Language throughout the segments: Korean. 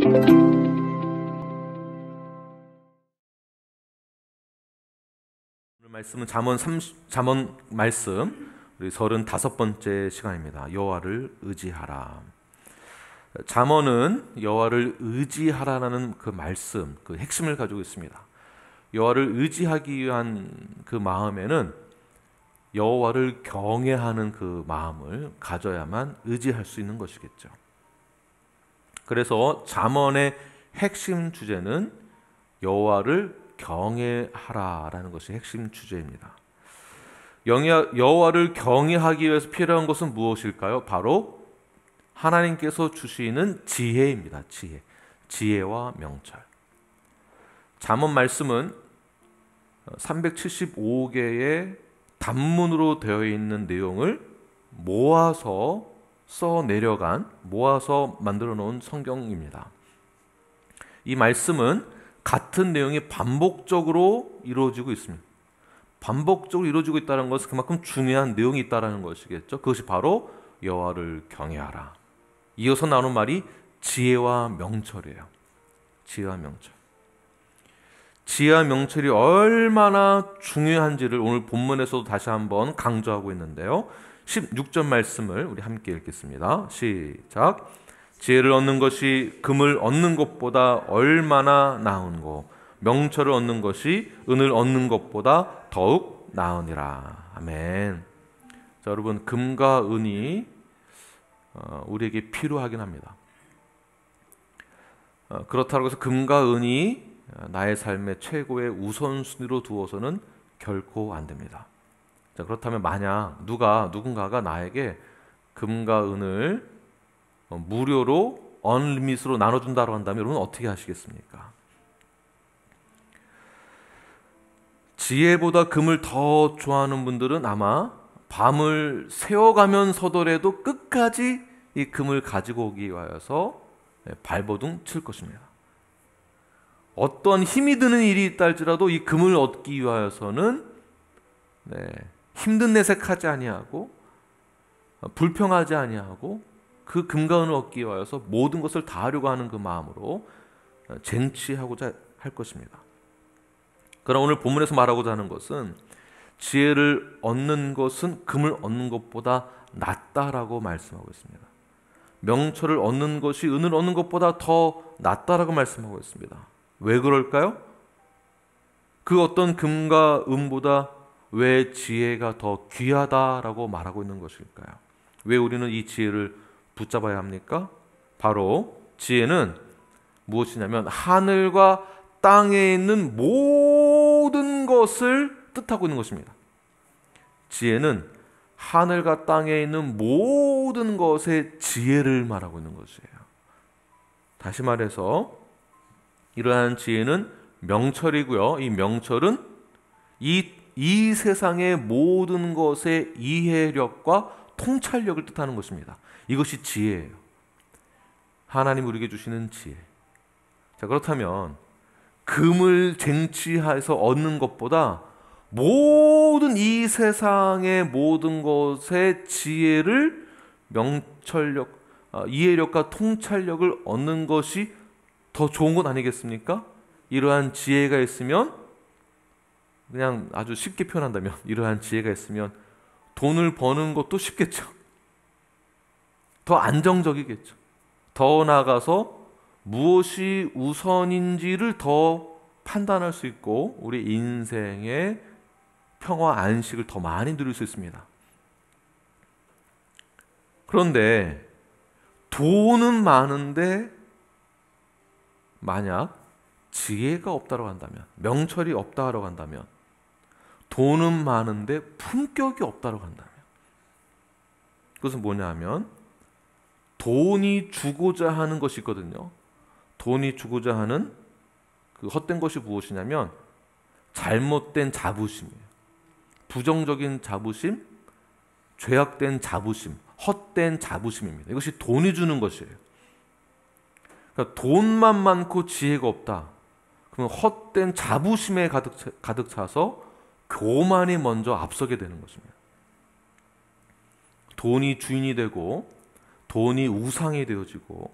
오늘 말씀은 잠언 말씀 우리 35번째 시간입니다. 여호와를 의지하라. 잠언은 여호와를 의지하라는 그 말씀, 그 핵심을 가지고 있습니다. 여호와를 의지하기 위한 그 마음에는 여호와를 경외하는 그 마음을 가져야만 의지할 수 있는 것이겠죠. 그래서 잠언의 핵심 주제는 여호와를 경외하라라는 것이 핵심 주제입니다. 여호와를 경외하기 위해서 필요한 것은 무엇일까요? 바로 하나님께서 주시는 지혜입니다. 지혜와 명철. 잠언 말씀은 375개의 단문으로 되어 있는 내용을 모아서 모아서 만들어 놓은 성경입니다. 이 말씀은 같은 내용이 반복적으로 이루어지고 있습니다. 반복적으로 이루어지고 있다는 것은 그만큼 중요한 내용이 있다는 것이겠죠. 그것이 바로 여호와를 경외하라. 이어서 나오는 말이 지혜와 명철이에요. 지혜와 명철. 지혜와 명철이 얼마나 중요한지를 오늘 본문에서도 다시 한번 강조하고 있는데요. 16절 말씀을 우리 함께 읽겠습니다. 시작. 지혜를 얻는 것이 금을 얻는 것보다 얼마나 나은고 명철을 얻는 것이 은을 얻는 것보다 더욱 나으니라. 아멘. 자, 여러분, 금과 은이 우리에게 필요하긴 합니다. 그렇다고 해서 금과 은이 나의 삶의 최고의 우선순위로 두어서는 결코 안 됩니다. 자, 그렇다면 만약 누군가가 나에게 금과 은을 무료로 언리밋으로 나눠준다고 한다면 여러분 어떻게 하시겠습니까? 지혜보다 금을 더 좋아하는 분들은 아마 밤을 새워가면서더라도 끝까지 이 금을 가지고 오기 위하여서 발버둥 칠 것입니다. 어떤 힘이 드는 일이 있다 할지라도 이 금을 얻기 위하여서는 힘든 내색하지 아니하고 불평하지 아니하고 그 금과 은을 얻기 위하여서 모든 것을 다 하려고 하는 그 마음으로 쟁취하고자 할 것입니다. 그러나 오늘 본문에서 말하고자 하는 것은 지혜를 얻는 것은 금을 얻는 것보다 낫다라고 말씀하고 있습니다. 명철을 얻는 것이 은을 얻는 것보다 더 낫다라고 말씀하고 있습니다. 왜 그럴까요? 그 어떤 금과 은보다 왜 지혜가 더 귀하다라고 말하고 있는 것일까요? 왜 우리는 이 지혜를 붙잡아야 합니까? 바로 지혜는 무엇이냐면 하늘과 땅에 있는 모든 것을 뜻하고 있는 것입니다. 지혜는 하늘과 땅에 있는 모든 것의 지혜를 말하고 있는 것이에요. 다시 말해서 이러한 지혜는 명철이고요. 이 명철은 이 세상의 모든 것의 이해력과 통찰력을 뜻하는 것입니다. 이것이 지혜예요. 하나님 우리에게 주시는 지혜. 자, 그렇다면 금을 쟁취해서 얻는 것보다 모든 이 세상의 모든 것의 지혜를 이해력과 통찰력을 얻는 것이 더 좋은 것 아니겠습니까? 이러한 지혜가 있으면, 그냥 아주 쉽게 표현한다면 이러한 지혜가 있으면 돈을 버는 것도 쉽겠죠. 더 안정적이겠죠. 더 나아가서 무엇이 우선인지를 더 판단할 수 있고 우리 인생의 평화 안식을 더 많이 누릴 수 있습니다. 그런데 돈은 많은데 만약 지혜가 없다고 한다면, 명철이 없다고 한다면, 돈은 많은데 품격이 없다고 한다면, 그것은 뭐냐 하면 돈이 주고자 하는 것이 있거든요. 돈이 주고자 하는 그 헛된 것이 무엇이냐면 잘못된 자부심이에요. 부정적인 자부심, 죄악된 자부심, 헛된 자부심입니다. 이것이 돈이 주는 것이에요. 그러니까 돈만 많고 지혜가 없다. 그러면 헛된 자부심에 가득 차서 교만이 먼저 앞서게 되는 것입니다. 돈이 주인이 되고 돈이 우상이 되어지고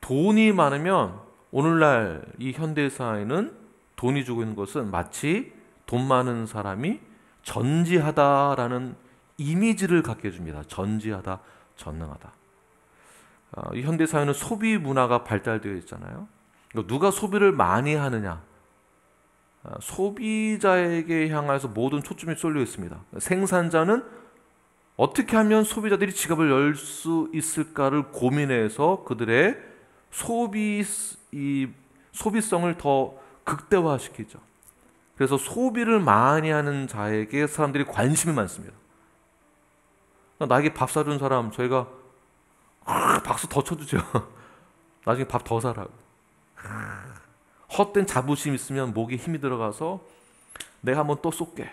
돈이 많으면 오늘날 이 현대 사회는 돈이 주고 있는 것은 마치 돈 많은 사람이 전지하다라는 이미지를 갖게 해줍니다. 전지하다, 전능하다. 이 현대 사회는 소비 문화가 발달되어 있잖아요. 누가 소비를 많이 하느냐, 소비자에게 향해서 모든 초점이 쏠려 있습니다. 생산자는 어떻게 하면 소비자들이 지갑을 열 수 있을까를 고민해서 그들의 소비성을 더 극대화시키죠. 그래서 소비를 많이 하는 자에게 사람들이 관심이 많습니다. 나에게 밥 사준 사람 저희가 박수 더 쳐주죠. 나중에 밥 더 사라고. 헛된 자부심 있으면 목에 힘이 들어가서 내가 한번 또 쏠게.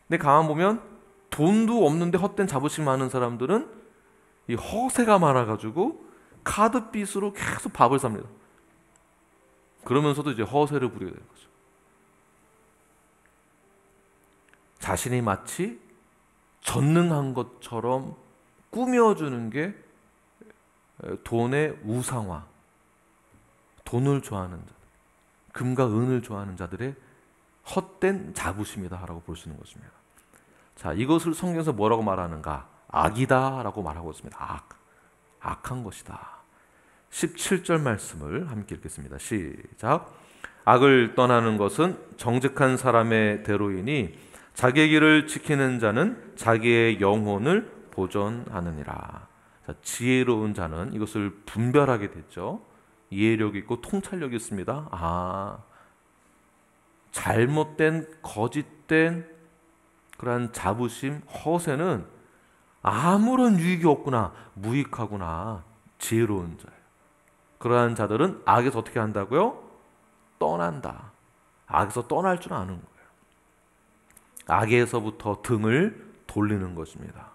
근데 가만 보면 돈도 없는데 헛된 자부심 많은 사람들은 이 허세가 많아가지고 카드빚으로 계속 밥을 삽니다. 그러면서도 이제 허세를 부리게 되는 거죠. 자신이 마치 전능한 것처럼 꾸며주는 게 돈의 우상화, 돈을 좋아하는 자들, 금과 은을 좋아하는 자들의 헛된 자부심이다라고 볼 수 있는 것입니다. 자, 이것을 성경에서 뭐라고 말하는가? 악이다라고 말하고 있습니다. 악한 것이다. 17절 말씀을 함께 읽겠습니다. 시작. 악을 떠나는 것은 정직한 사람의 대로이니 자기의 길을 지키는 자는 자기의 영혼을 보존하느니라. 자, 지혜로운 자는 이것을 분별하게 됐죠. 이해력이 있고 통찰력이 있습니다. 잘못된 거짓된 그러한 자부심, 허세는 아무런 유익이 없구나, 무익하구나. 지혜로운 자예요. 그러한 자들은 악에서 어떻게 한다고요? 떠난다. 악에서 떠날 줄 아는 거예요. 악에서부터 등을 돌리는 것입니다.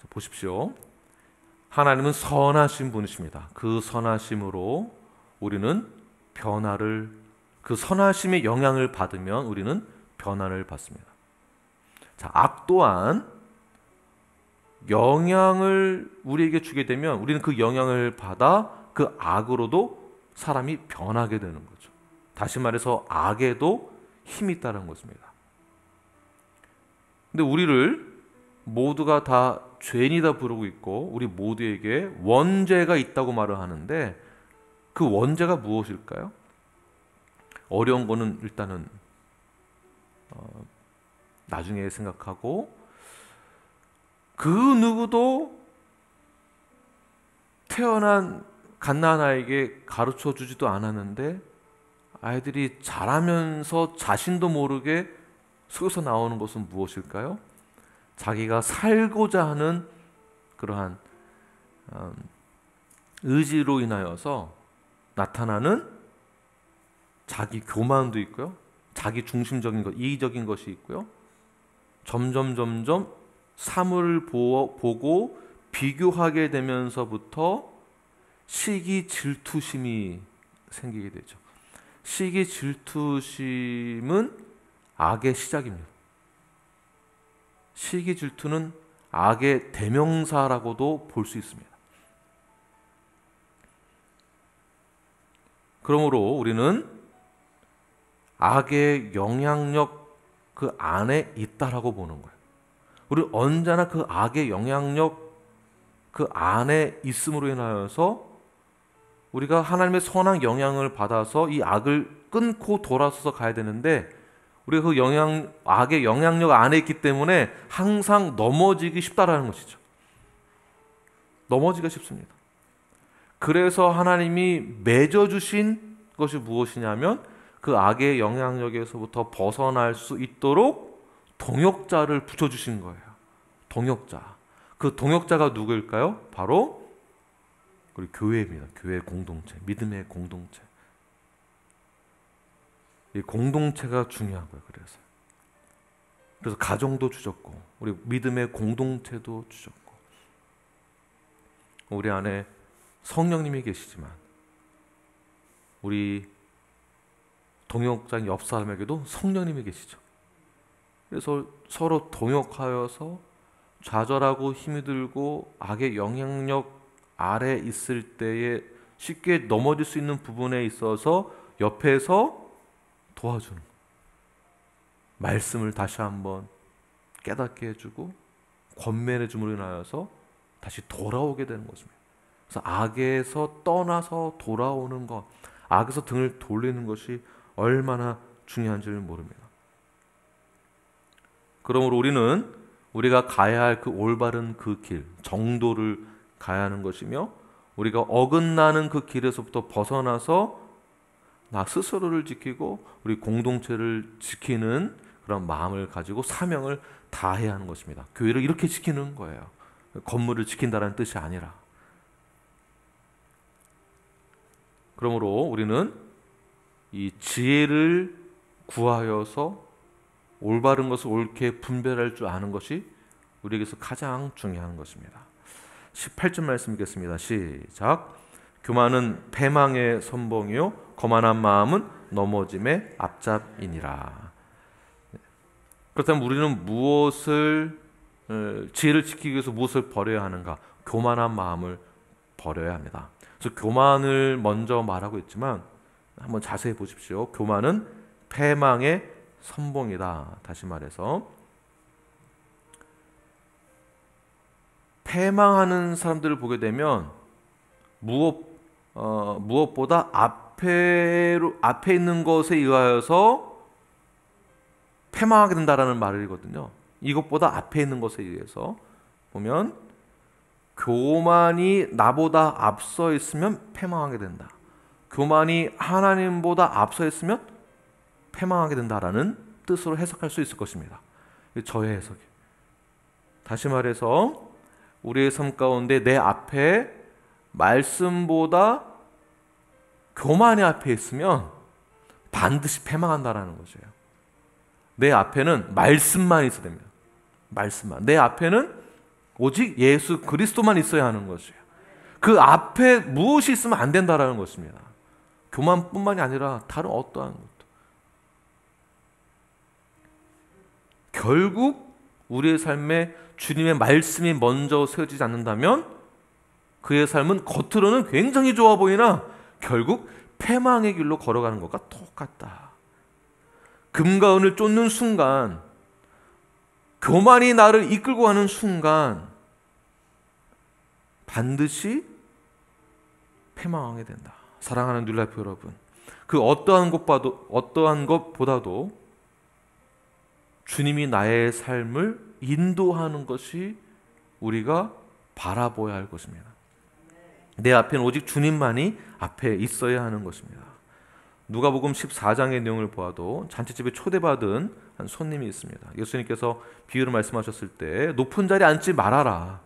자, 보십시오. 하나님은 선하신 분이십니다. 그 선하심으로 우리는 그 선하심의 영향을 받으면 우리는 변화를 받습니다. 자, 악 또한 영향을 우리에게 주게 되면 우리는 그 영향을 받아 그 악으로도 사람이 변하게 되는 거죠. 다시 말해서 악에도 힘이 있다는 것입니다. 근데 우리를 모두가 다 죄인이다 부르고 있고 우리 모두에게 원죄가 있다고 말을 하는데 그 원죄가 무엇일까요? 어려운 거는 일단은 나중에 생각하고, 그 누구도 태어난 갓난 아이에게 가르쳐 주지도 않았는데 아이들이 자라면서 자신도 모르게 속에서 나오는 것은 무엇일까요? 자기가 살고자 하는 그러한 의지로 인하여서 나타나는 자기 교만도 있고요, 자기 중심적인 것, 이기적인 것이 있고요, 점점 사물을 보고 비교하게 되면서부터 시기 질투심이 생기게 되죠. 시기 질투심은 악의 시작입니다. 시기 질투는 악의 대명사라고도 볼 수 있습니다. 그러므로 우리는 악의 영향력 그 안에 있다라고 보는 거예요. 우리 언제나 그 악의 영향력 그 안에 있음으로 인하여서 우리가 하나님의 선한 영향을 받아서 이 악을 끊고 돌아서서 가야 되는데 우리가 그 악의 영향력 안에 있기 때문에 항상 넘어지기 쉽다라는 것이죠. 넘어지기가 쉽습니다. 그래서 하나님이 맺어주신 것이 무엇이냐면 그 악의 영향력에서부터 벗어날 수 있도록 동역자를 붙여주신 거예요. 동역자. 그 동역자가 누구일까요? 바로 우리 교회입니다. 교회 공동체, 믿음의 공동체. 이 공동체가 중요하고요. 그래서 가정도 주셨고 우리 믿음의 공동체도 주셨고 우리 안에 성령님이 계시지만 우리 동역자인 옆 사람에게도 성령님이 계시죠. 그래서 서로 동역하여서 좌절하고 힘이 들고 악의 영향력 아래 있을 때에 쉽게 넘어질 수 있는 부분에 있어서 옆에서 도와주는 거예요. 말씀을 다시 한번 깨닫게 해주고 권면해 줌으로 인하여서 다시 돌아오게 되는 것입니다. 그래서 악에서 떠나서 돌아오는 것, 악에서 등을 돌리는 것이 얼마나 중요한지를 모릅니다. 그러므로 우리는 우리가 가야 할 그 올바른 그 길, 정도를 가야 하는 것이며, 우리가 어긋나는 그 길에서부터 벗어나서 나 스스로를 지키고 우리 공동체를 지키는 그런 마음을 가지고 사명을 다해야 하는 것입니다. 교회를 이렇게 지키는 거예요. 건물을 지킨다는 뜻이 아니라. 그러므로 우리는 이 지혜를 구하여서 올바른 것을 옳게 분별할 줄 아는 것이 우리에게서 가장 중요한 것입니다. 18절 말씀 읽겠습니다. 시작. 교만은 패망의 선봉이요 거만한 마음은 넘어짐의 앞잡이니라. 그렇다면 우리는 무엇을 지혜를 지키기 위해서 무엇을 버려야 하는가? 교만한 마음을 버려야 합니다. 그래서 교만을 먼저 말하고 있지만 한번 자세히 보십시오. 교만은 패망의 선봉이다. 다시 말해서 패망하는 사람들을 보게 되면 무엇보다 앞에 있는 것에 의하여서 패망하게 된다라는 말이거든요. 이것보다 앞에 있는 것에 의해서 보면 교만이 나보다 앞서 있으면 패망하게 된다. 교만이 하나님보다 앞서 있으면 패망하게 된다라는 뜻으로 해석할 수 있을 것입니다. 저의 해석이. 다시 말해서 우리의 삶 가운데 내 앞에 말씀보다 교만이 앞에 있으면 반드시 패망한다라는 것이에요. 내 앞에는 말씀만 있어야 됩니다. 말씀만. 내 앞에는 오직 예수 그리스도만 있어야 하는 것이에요. 그 앞에 무엇이 있으면 안 된다라는 것입니다. 교만뿐만이 아니라 다른 어떠한 것도. 결국 우리의 삶에 주님의 말씀이 먼저 세워지지 않는다면 그의 삶은 겉으로는 굉장히 좋아 보이나 결국 패망의 길로 걸어가는 것과 똑같다. 금과 은을 쫓는 순간, 교만이 나를 이끌고 가는 순간 반드시 패망하게 된다. 사랑하는 뉴라이프 여러분, 그 어떠한 것보다도 주님이 나의 삶을 인도하는 것이 우리가 바라보아야 할 것입니다. 내 앞에는 오직 주님만이 앞에 있어야 하는 것입니다. 누가복음 14장의 내용을 보아도 잔치집에 초대받은 한 손님이 있습니다. 예수님께서 비유를 말씀하셨을 때 높은 자리에 앉지 말아라,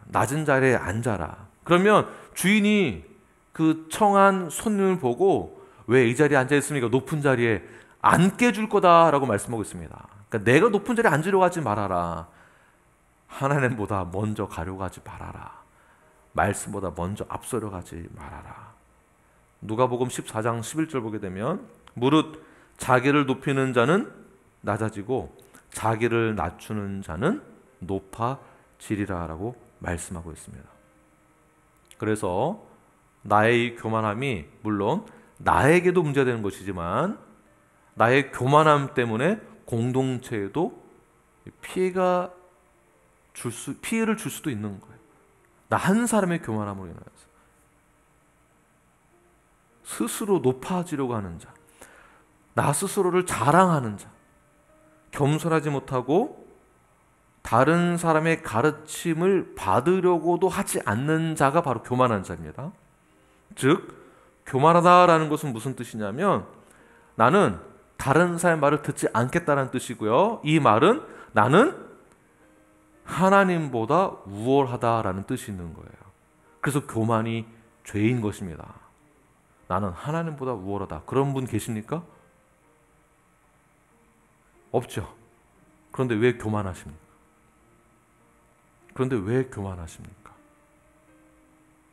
낮은 자리에 앉아라. 그러면 주인이 그 청한 손님을 보고 왜 이 자리에 앉아있습니까? 높은 자리에 앉게 해줄 거다라고 말씀하고 있습니다. 그러니까 내가 높은 자리에 앉으려고 하지 말아라. 하나님보다 먼저 가려고 하지 말아라. 말씀보다 먼저 앞서려 가지 말아라. 누가복음 14장 11절 보게 되면 무릇 자기를 높이는 자는 낮아지고 자기를 낮추는 자는 높아지리라 라고 말씀하고 있습니다. 그래서 나의 교만함이 물론 나에게도 문제되는 것이지만 나의 교만함 때문에 공동체에도 피해를 줄 수도 있는 거예요. 나 한 사람의 교만함으로 인하여서 스스로 높아지려고 하는 자, 나 스스로를 자랑하는 자, 겸손하지 못하고 다른 사람의 가르침을 받으려고도 하지 않는 자가 바로 교만한 자입니다. 즉 교만하다라는 것은 무슨 뜻이냐면 나는 다른 사람의 말을 듣지 않겠다는 뜻이고요. 이 말은 나는 하나님보다 우월하다라는 뜻이 있는 거예요. 그래서 교만이 죄인 것입니다. 나는 하나님보다 우월하다. 그런 분 계십니까? 없죠. 그런데 왜 교만하십니까? 그런데 왜 교만하십니까?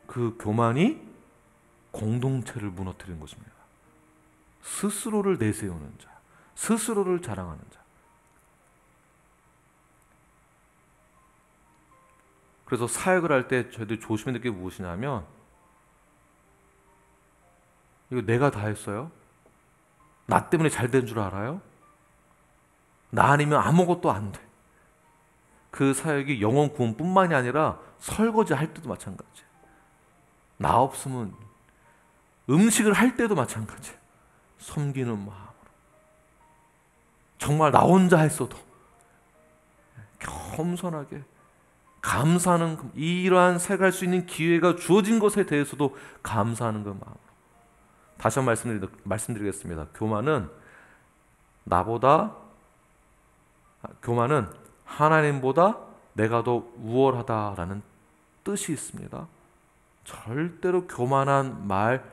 그 교만이 공동체를 무너뜨리는 것입니다. 스스로를 내세우는 자, 스스로를 자랑하는 자. 그래서 사역을 할 때 저희들이 조심해야 될 게 무엇이냐면, 이거 내가 다 했어요? 나 때문에 잘 된 줄 알아요? 나 아니면 아무것도 안 돼. 그 사역이 영혼 구원뿐만이 아니라 설거지 할 때도 마찬가지예요. 나 없으면 음식을 할 때도 마찬가지예요. 섬기는 마음으로. 정말 나 혼자 했어도 겸손하게 감사하는, 이러한 사역할 수 있는 기회가 주어진 것에 대해서도 감사하는 그 마음으로. 다시 한번 말씀드리겠습니다. 교만은 하나님보다 내가 더 우월하다라는 뜻이 있습니다. 절대로 교만한 말,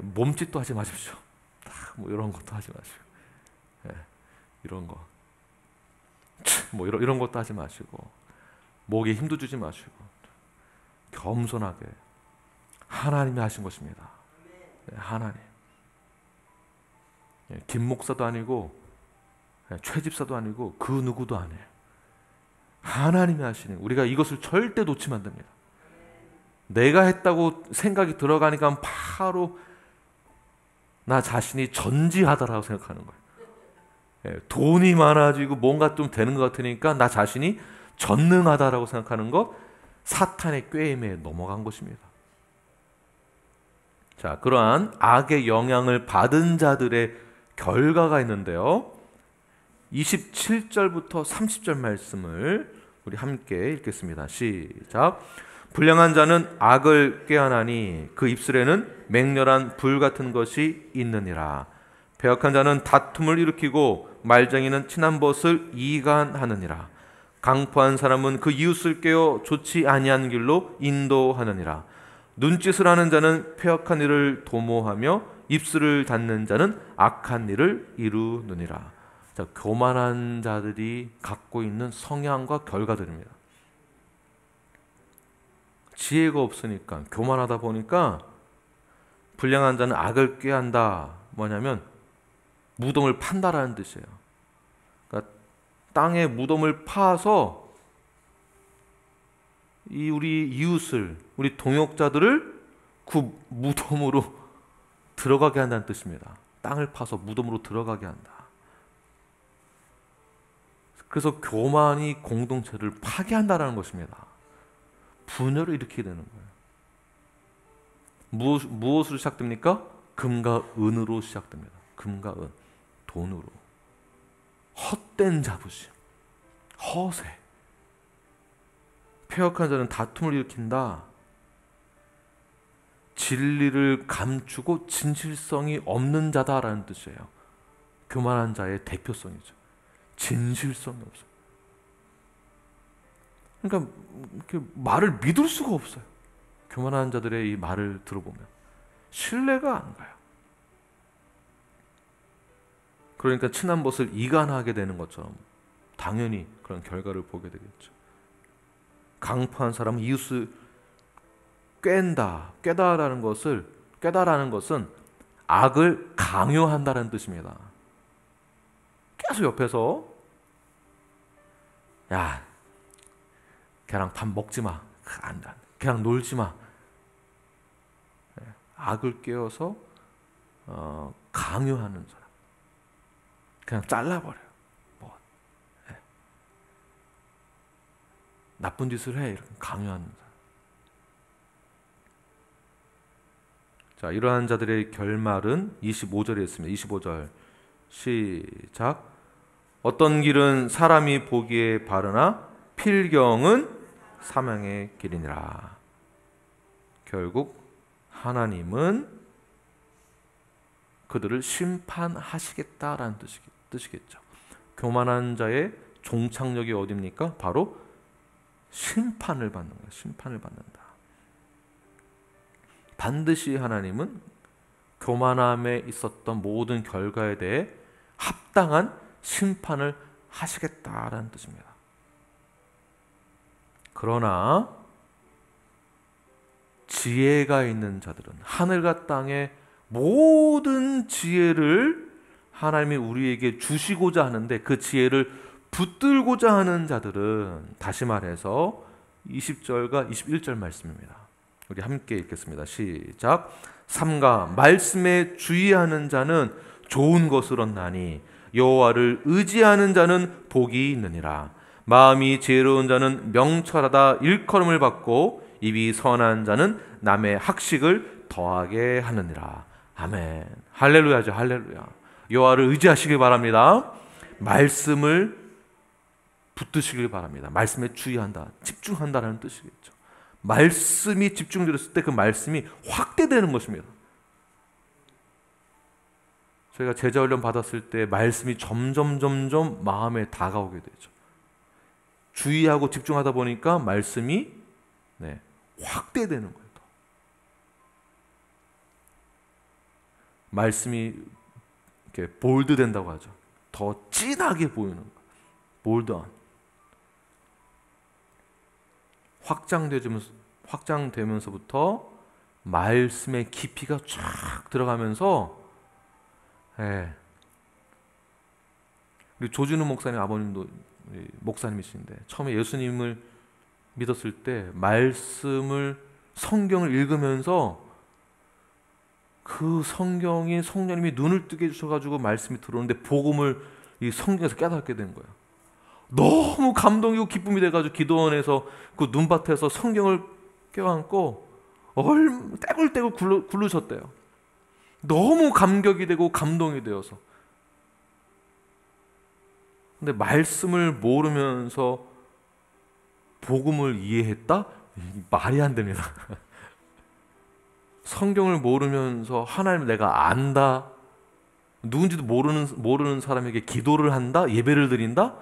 몸짓도 하지 마십시오. 뭐 이런 것도 하지 마시고, 이런 거, 뭐 이런 것도 하지 마시고, 목에 힘도 주지 마시고, 겸손하게 하나님이 하신 것입니다. 하나님. 김 목사도 아니고 최 집사도 아니고 그 누구도 아니에요. 하나님이 하시는, 우리가 이것을 절대 놓치면 안 됩니다. 내가 했다고 생각이 들어가니까 바로 나 자신이 전지하다라고 생각하는 거예요. 돈이 많아지고 뭔가 좀 되는 것 같으니까 나 자신이 전능하다라고 생각하는 것, 사탄의 꾀임에 넘어간 것입니다. 자, 그러한 악의 영향을 받은 자들의 결과가 있는데요. 27절부터 30절 말씀을 우리 함께 읽겠습니다. 시작. 불량한 자는 악을 꾀하나니 그 입술에는 맹렬한 불 같은 것이 있느니라. 배역한 자는 다툼을 일으키고 말쟁이는 친한 벗을 이간하느니라. 강포한 사람은 그 이웃을 깨어 좋지 아니한 길로 인도하느니라. 눈짓을 하는 자는 패역한 일을 도모하며 입술을 닫는 자는 악한 일을 이루느니라. 자, 교만한 자들이 갖고 있는 성향과 결과들입니다. 지혜가 없으니까, 교만하다 보니까 불량한 자는 악을 꾀한다. 뭐냐면 무덤을 판다라는 뜻이에요. 그러니까 땅에 무덤을 파서 우리 이웃을, 우리 동역자들을 그 무덤으로 들어가게 한다는 뜻입니다. 땅을 파서 무덤으로 들어가게 한다. 그래서 교만이 공동체를 파괴한다는 것입니다. 분열을 일으키게 되는 거예요. 무엇으로 시작됩니까? 금과 은으로 시작됩니다. 금과 은, 돈으로. 헛된 자부심, 허세. 패역한 자는 다툼을 일으킨다. 진리를 감추고 진실성이 없는 자다라는 뜻이에요. 교만한 자의 대표성이죠. 진실성이 없어요. 그러니까 이렇게 말을 믿을 수가 없어요. 교만한 자들의 이 말을 들어보면 신뢰가 안 가요. 그러니까 친한 벗을 이간하게 되는 것처럼 당연히 그런 결과를 보게 되겠죠. 강포한 사람은 이웃을 깨다라는 것은 악을 강요한다는 뜻입니다. 계속 옆에서 야, 걔랑 밥 먹지 마, 걔랑 놀지 마. 악을 깨워서 강요하는 사람, 그냥 잘라버려요. 나쁜 짓을 해, 이렇게 강요하는 사람. 자, 이러한 자들의 결말은 25절에 있습니다. 25절 시작. 어떤 길은 사람이 보기에 바르나 필경은 사망의 길이니라. 결국 하나님은 그들을 심판하시겠다라는 뜻이겠죠. 교만한 자의 종착역이 어디입니까? 바로 심판을 받는 거예요. 심판을 받는다. 반드시 하나님은 교만함에 있었던 모든 결과에 대해 합당한 심판을 하시겠다라는 뜻입니다. 그러나 지혜가 있는 자들은 하늘과 땅의 모든 지혜를 하나님이 우리에게 주시고자 하는데 그 지혜를 붙들고자 하는 자들은, 다시 말해서 20절과 21절 말씀입니다. 우리 함께 읽겠습니다. 시작. 삼가 말씀에 주의하는 자는 좋은 것을 얻나니 여호와를 의지하는 자는 복이 있느니라. 마음이 지혜로운 자는 명철하다 일컬음을 받고 입이 선한 자는 남의 학식을 더하게 하느니라. 아멘. 할렐루야죠. 할렐루야. 여호와를 의지하시길 바랍니다. 말씀을 붙드시길 바랍니다. 말씀에 주의한다, 집중한다라는 뜻이겠죠. 말씀이 집중되었을 때 그 말씀이 확대되는 것입니다. 저희가 제자훈련 받았을 때 말씀이 점점 마음에 다가오게 되죠. 주의하고 집중하다 보니까 말씀이 확대되는 거예요. 말씀이 이렇게 볼드 된다고 하죠. 더 진하게 보이는 거예요. 볼드한. 확장되면서부터 말씀의 깊이가 쫙 들어가면서, 우리 조준우 목사님 아버님도 목사님이신데 처음에 예수님을 믿었을 때 말씀을, 성경을 읽으면서 그 성경이 성령님이 눈을 뜨게 해주셔가지고 말씀이 들어오는데 복음을 이 성경에서 깨닫게 된 거예요. 너무 감동이고 기쁨이 돼가지고 기도원에서 그 눈밭에서 성경을 껴안고 떼굴떼굴 굴르셨대요. 너무 감격이 되고 감동이 되어서. 근데 말씀을 모르면서 복음을 이해했다? 말이 안 됩니다. 성경을 모르면서 하나님을 내가 안다, 누군지도 모르는 사람에게 기도를 한다, 예배를 드린다?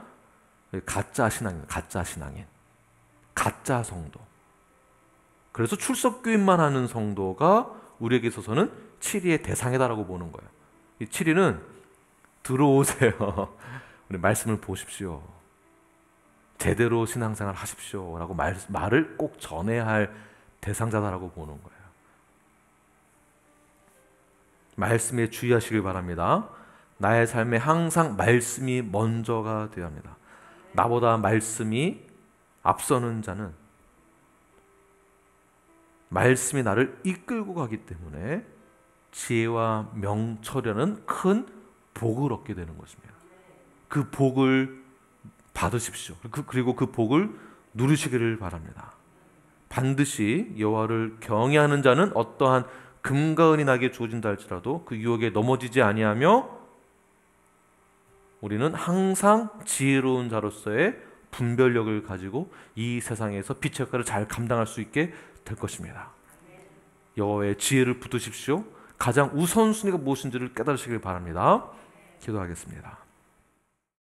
가짜 신앙입니다. 가짜 신앙인, 가짜 성도. 그래서 출석교인만 하는 성도가 우리에게 있어서는 7위의 대상이다라고 보는 거예요. 이 7위는 들어오세요. 우리 말씀을 보십시오. 제대로 신앙생활 하십시오 라고 말을 꼭 전해야 할 대상자다라고 보는 거예요. 말씀에 주의하시길 바랍니다. 나의 삶에 항상 말씀이 먼저가 되어야 합니다. 나보다 말씀이 앞서는 자는 말씀이 나를 이끌고 가기 때문에 지혜와 명철이라는 큰 복을 얻게 되는 것입니다. 그 복을 받으십시오. 그리고 그 복을 누리시기를 바랍니다. 반드시 여호와를 경외하는 자는 어떠한 금과 은이 나게 주어진다 할지라도 그 유혹에 넘어지지 아니하며 우리는 항상 지혜로운 자로서의 분별력을 가지고 이 세상에서 빛의 역할을 잘 감당할 수 있게 될 것입니다. 여호와의 지혜를 붙드십시오. 가장 우선순위가 무엇인지를 깨달으시길 바랍니다. 기도하겠습니다.